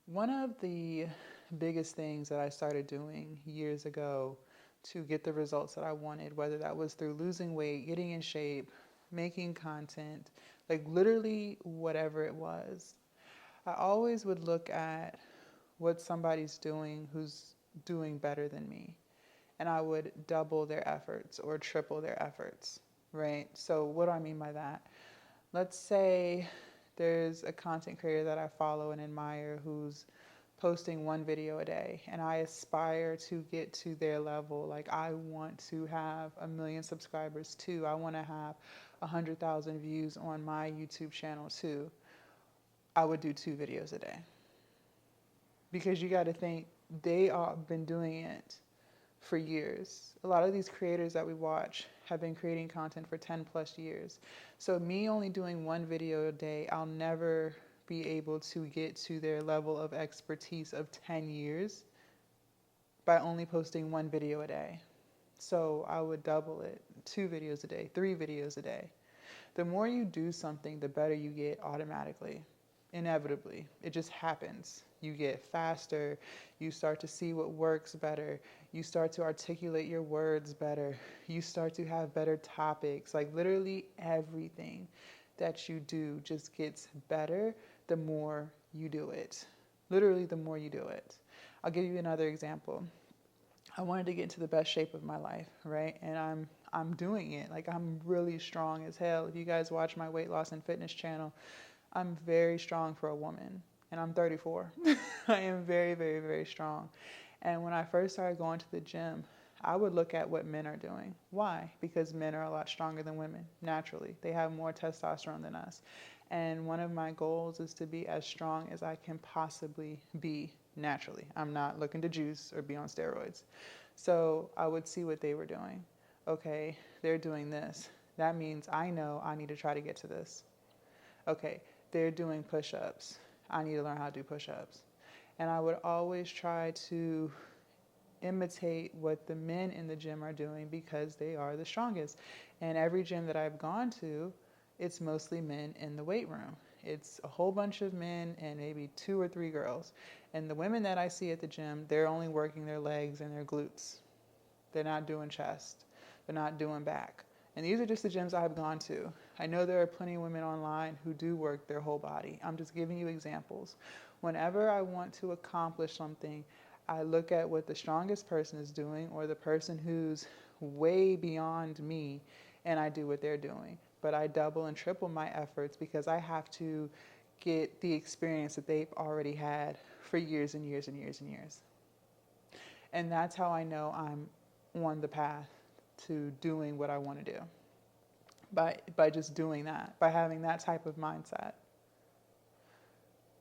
One of the biggest things that I started doing years ago to get the results that I wanted, whether that was through losing weight, getting in shape, making content, like literally whatever it was, I always would look at what somebody's doing who's doing better than me. And I would double their efforts or triple their efforts, right? So, what do I mean by that? Let's say there's a content creator that I follow and admire who's posting one video a day, and I aspire to get to their level. Like, I want to have 1 million subscribers too. I want to have 100,000 views on my YouTube channel too. I would do 2 videos a day, because you got to think they have been doing it for years. A lot of these creators that we watch have been creating content for 10 plus years. So, me only doing 1 video a day, I'll never be able to get to their level of expertise of 10 years by only posting 1 video a day. So, I would double it, 2 videos a day, 3 videos a day. The more you do something, the better you get automatically, inevitably. It just happens. You get faster, you start to see what works better, you start to articulate your words better, you start to have better topics. Like, literally everything that you do just gets better the more you do it. Literally, the more you do it. I'll give you another example. I wanted to get into the best shape of my life, right? And I'm doing it. Like, I'm really strong as hell. If you guys watch my weight loss and fitness channel, I'm very strong for a woman, and I'm 34. I am very, very, very strong. And when I first started going to the gym, I would look at what men are doing. Why? Because men are a lot stronger than women, naturally. They have more testosterone than us. And one of my goals is to be as strong as I can possibly be naturally. I'm not looking to juice or be on steroids. So I would see what they were doing. Okay, they're doing this. That means I know I need to try to get to this. Okay, they're doing push ups. I need to learn how to do push ups. And I would always try to imitate what the men in the gym are doing because they are the strongest. And every gym that I've gone to, it's mostly men in the weight room. It's a whole bunch of men and maybe 2 or 3 girls. And the women that I see at the gym, they're only working their legs and their glutes. They're not doing chest. They're not doing back. And these are just the gyms I've gone to. I know there are plenty of women online who do work their whole body. I'm just giving you examples. Whenever I want to accomplish something, I look at what the strongest person is doing or the person who's way beyond me, and I do what they're doing. But I double and triple my efforts because I have to get the experience that they've already had for years and years and years and years. And that's how I know I'm on the path to doing what I want to do. By just doing that, by having that type of mindset.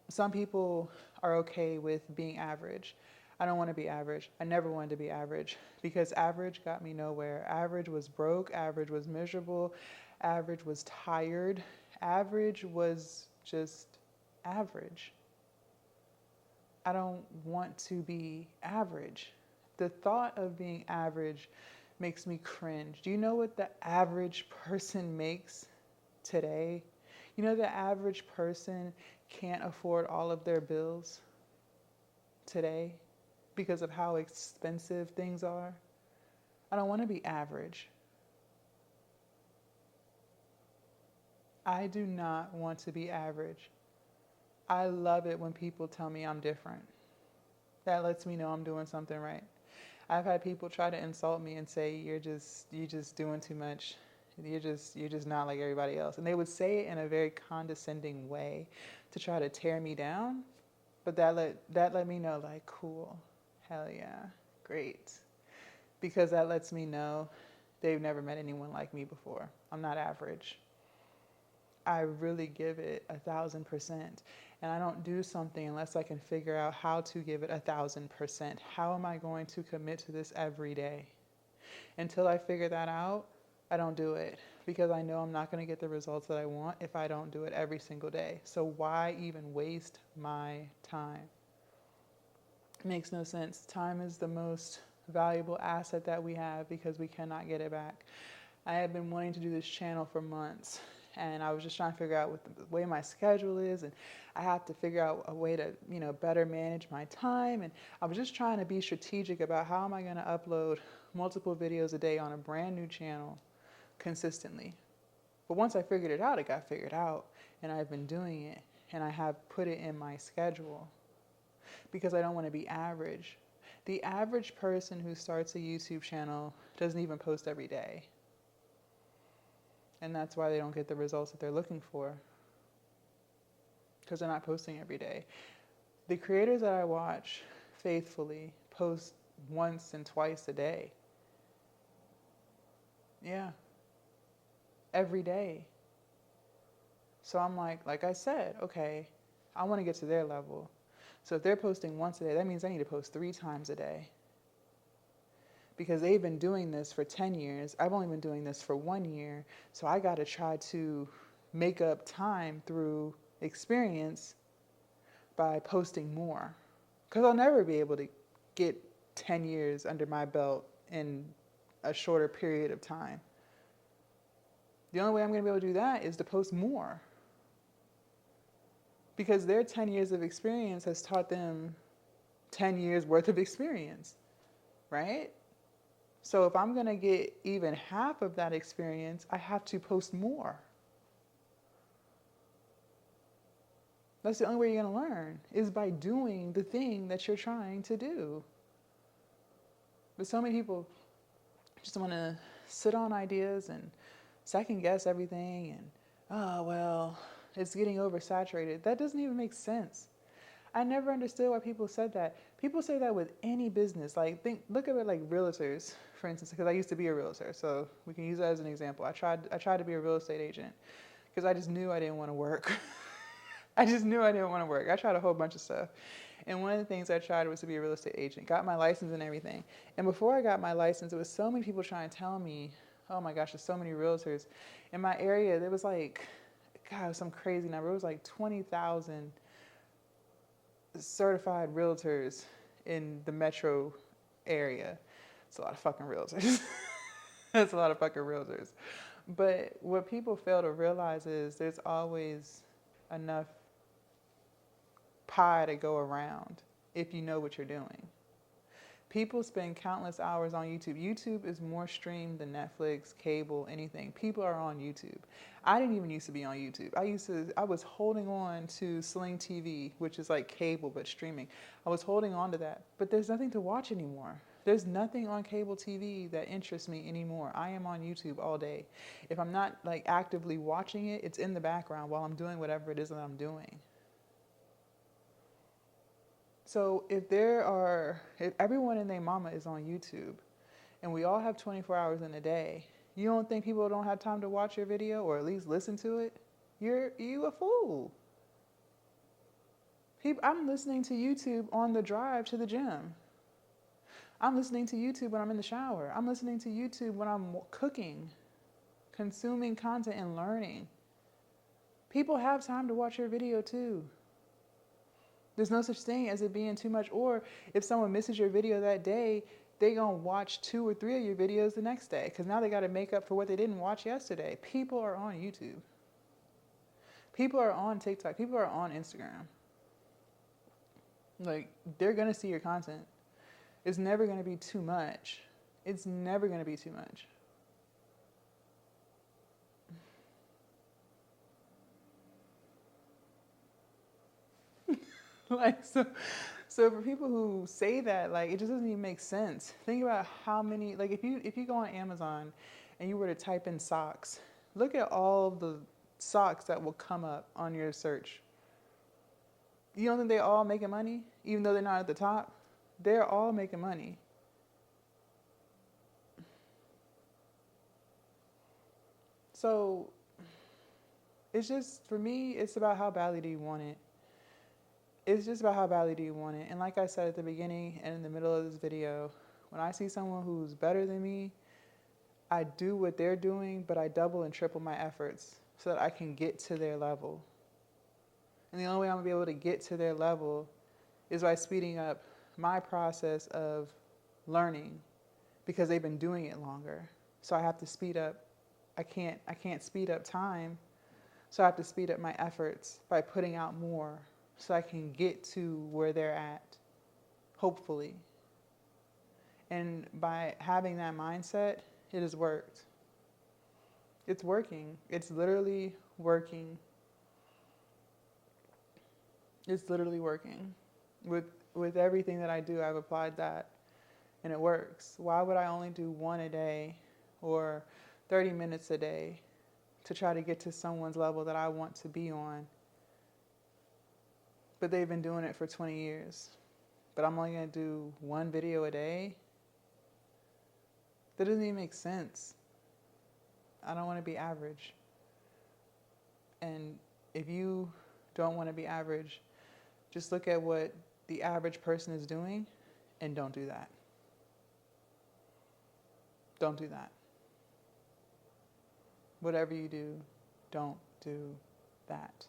Some people are okay with being average. I don't want to be average. I never wanted to be average because average got me nowhere. Average was broke, average was miserable, average was tired, average was just average. I don't want to be average. The thought of being average makes me cringe. Do you know what the average person makes today? You know, the average person can't afford all of their bills today because of how expensive things are. I don't want to be average. I do not want to be average. I love it when people tell me I'm different. That lets me know I'm doing something right. I've had people try to insult me and say you're just doing too much. You're just not like everybody else. And they would say it in a very condescending way to try to tear me down. But that let me know, like, cool. Hell yeah. Great. Because that lets me know they've never met anyone like me before. I'm not average. I really give it 1,000%. And I don't do something unless I can figure out how to give it 1,000%. How am I going to commit to this every day? Until I figure that out, I don't do it because I know I'm not going to get the results that I want if I don't do it every single day. So why even waste my time? It makes no sense. Time is the most valuable asset that we have because we cannot get it back. I have been wanting to do this channel for months, and I was just trying to figure out what the way my schedule is, and I have to figure out a way to, better manage my time. And I was just trying to be strategic about how am I going to upload multiple videos a day on a brand new channel consistently. But once I figured it out, it got figured out, and I've been doing it, and I have put it in my schedule because I don't want to be average. The average person who starts a YouTube channel doesn't even post every day. And that's why they don't get the results that they're looking for, because they're not posting every day. The creators that I watch faithfully post once and twice a day. Yeah. Every day. So I'm like I said, okay, I want to get to their level. So if they're posting once a day, that means I need to post 3 times a day. Because they've been doing this for 10 years. I've only been doing this for 1 year. So I got to try to make up time through experience by posting more. Because I'll never be able to get 10 years under my belt in a shorter period of time. The only way I'm going to be able to do that is to post more. Because their 10 years of experience has taught them 10 years worth of experience, right? So if I'm going to get even half of that experience, I have to post more. That's the only way you're going to learn, is by doing the thing that you're trying to do. But so many people just want to sit on ideas and second guess everything and, oh, well, it's getting oversaturated. That doesn't even make sense. I never understood why people said that. People say that with any business. Look at it like realtors, for instance, because I used to be a realtor, so we can use that as an example. I tried to be a real estate agent because I just knew I didn't want to work. I just knew I didn't want to work. I tried a whole bunch of stuff. And one of the things I tried was to be a real estate agent. Got my license and everything. And before I got my license, there was so many people trying to tell me, oh my gosh, there's so many realtors. In my area, there was some crazy number. It was like 20,000 certified realtors in the metro area. It's a lot of fucking realtors. That's a lot of fucking realtors. But what people fail to realize is there's always enough pie to go around if you know what you're doing. People spend countless hours on YouTube. YouTube is more streamed than Netflix, cable, anything. People are on YouTube. I didn't even used to be on YouTube. I was holding on to Sling TV, which is like cable but streaming. I was holding on to that, but there's nothing to watch anymore. There's nothing on cable TV that interests me anymore. I am on YouTube all day. If I'm not actively watching it, it's in the background while I'm doing whatever it is that I'm doing. So if everyone and their mama is on YouTube and we all have 24 hours in a day, you don't think people don't have time to watch your video or at least listen to it? You a fool. I'm listening to YouTube on the drive to the gym. I'm listening to YouTube when I'm in the shower. I'm listening to YouTube when I'm cooking, consuming content and learning. People have time to watch your video too. There's no such thing as it being too much. Or if someone misses your video that day, they gonna watch 2 or 3 of your videos the next day because now they got to make up for what they didn't watch yesterday. People are on YouTube. People are on TikTok. People are on Instagram. They're gonna see your content. It's never gonna be too much. It's never gonna be too much. So for people who say that, it just doesn't even make sense. Think about how many, if you go on Amazon and you were to type in socks, look at all the socks that will come up on your search. You don't think they're all making money, even though they're not at the top? They're all making money. So it's just, for me, it's about how badly do you want it. It's just about how badly do you want it. And like I said at the beginning and in the middle of this video, when I see someone who's better than me, I do what they're doing, but I double and triple my efforts so that I can get to their level. And the only way I'm going to be able to get to their level is by speeding up my process of learning because they've been doing it longer. So I have to speed up. I can't speed up time So I have to speed up my efforts by putting out more so I can get to where they're at, hopefully. And by having that mindset, it has worked. It's working. It's literally working. It's literally working. With everything that I do, I've applied that and it works. Why would I only do one a day or 30 minutes a day to try to get to someone's level that I want to be on? But they've been doing it for 20 years. But I'm only going to do one video a day? That doesn't even make sense. I don't want to be average. And if you don't want to be average, just look at what the average person is doing and don't do that. Don't do that. Whatever you do, don't do that.